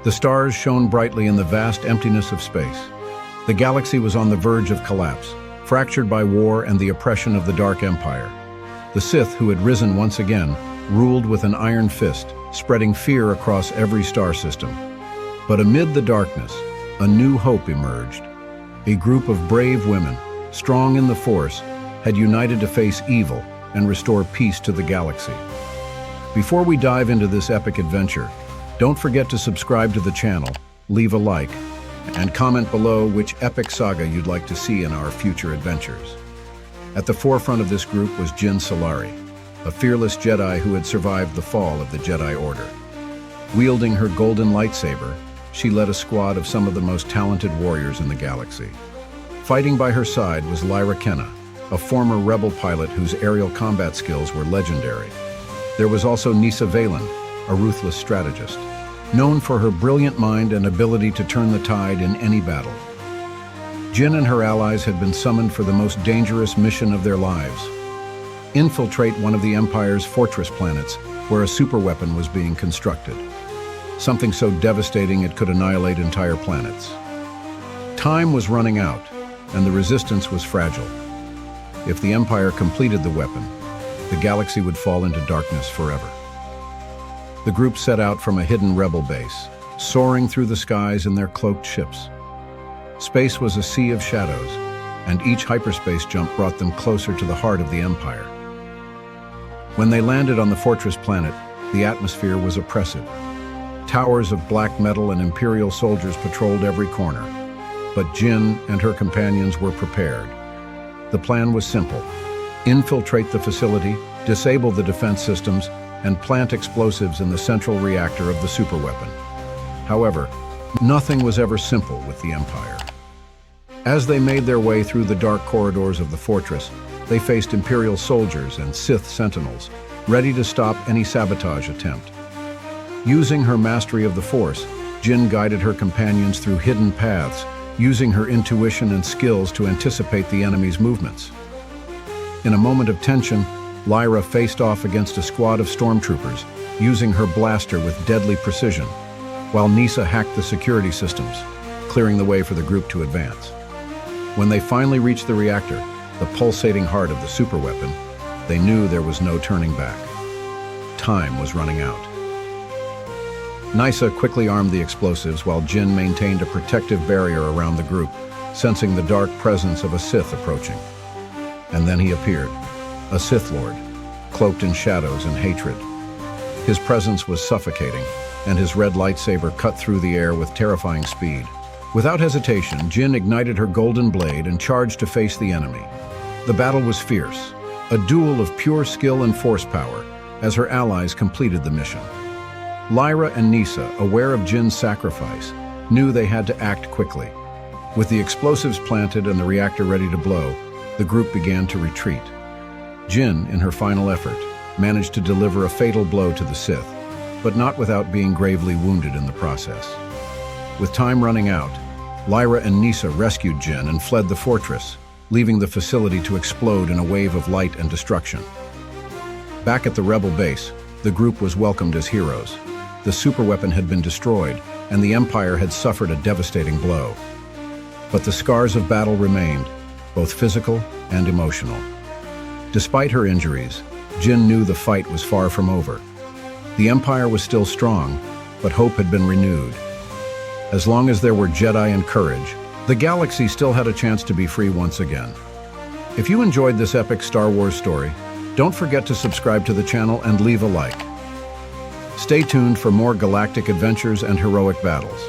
The stars shone brightly in the vast emptiness of space. The galaxy was on the verge of collapse, fractured by war and the oppression of the Dark Empire. The Sith, who had risen once again, ruled with an iron fist, spreading fear across every star system. But amid the darkness, a new hope emerged. A group of brave women, strong in the Force, had united to face evil and restore peace to the galaxy. Before we dive into this epic adventure, don't forget to subscribe to the channel, leave a like, and comment below which epic saga you'd like to see in our future adventures. At the forefront of this group was Jyn Solari, a fearless Jedi who had survived the fall of the Jedi Order. Wielding her golden lightsaber, she led a squad of some of the most talented warriors in the galaxy. Fighting by her side was Lyra Kenna, a former rebel pilot whose aerial combat skills were legendary. There was also Nisa Valen, a ruthless strategist, known for her brilliant mind and ability to turn the tide in any battle. Jyn and her allies had been summoned for the most dangerous mission of their lives: infiltrate one of the Empire's fortress planets where a superweapon was being constructed. Something so devastating it could annihilate entire planets. Time was running out, and the resistance was fragile. If the Empire completed the weapon, the galaxy would fall into darkness forever. The group set out from a hidden rebel base, soaring through the skies in their cloaked ships. Space was a sea of shadows, and each hyperspace jump brought them closer to the heart of the Empire. When they landed on the fortress planet, the atmosphere was oppressive. Towers of black metal and Imperial soldiers patrolled every corner. But Jyn and her companions were prepared. The plan was simple: infiltrate the facility, disable the defense systems, and plant explosives in the central reactor of the superweapon. However, nothing was ever simple with the Empire. As they made their way through the dark corridors of the fortress, they faced Imperial soldiers and Sith sentinels, ready to stop any sabotage attempt. Using her mastery of the Force, Jyn guided her companions through hidden paths, using her intuition and skills to anticipate the enemy's movements. In a moment of tension, Lyra faced off against a squad of stormtroopers, using her blaster with deadly precision, while Nisa hacked the security systems, clearing the way for the group to advance. When they finally reached the reactor, the pulsating heart of the superweapon, they knew there was no turning back. Time was running out. Nisa quickly armed the explosives while Jyn maintained a protective barrier around the group, sensing the dark presence of a Sith approaching. And then he appeared, a Sith Lord, cloaked in shadows and hatred. His presence was suffocating, and his red lightsaber cut through the air with terrifying speed. Without hesitation, Jyn ignited her golden blade and charged to face the enemy. The battle was fierce, a duel of pure skill and force power, as her allies completed the mission. Lyra and Nisa, aware of Jyn's sacrifice, knew they had to act quickly. With the explosives planted and the reactor ready to blow, the group began to retreat. Jyn, in her final effort, managed to deliver a fatal blow to the Sith, but not without being gravely wounded in the process. With time running out, Lyra and Nisa rescued Jyn and fled the fortress, leaving the facility to explode in a wave of light and destruction. Back at the rebel base, the group was welcomed as heroes. The superweapon had been destroyed, and the Empire had suffered a devastating blow. But the scars of battle remained, both physical and emotional. Despite her injuries, Jyn knew the fight was far from over. The Empire was still strong, but hope had been renewed. As long as there were Jedi and courage, the galaxy still had a chance to be free once again. If you enjoyed this epic Star Wars story, don't forget to subscribe to the channel and leave a like. Stay tuned for more galactic adventures and heroic battles.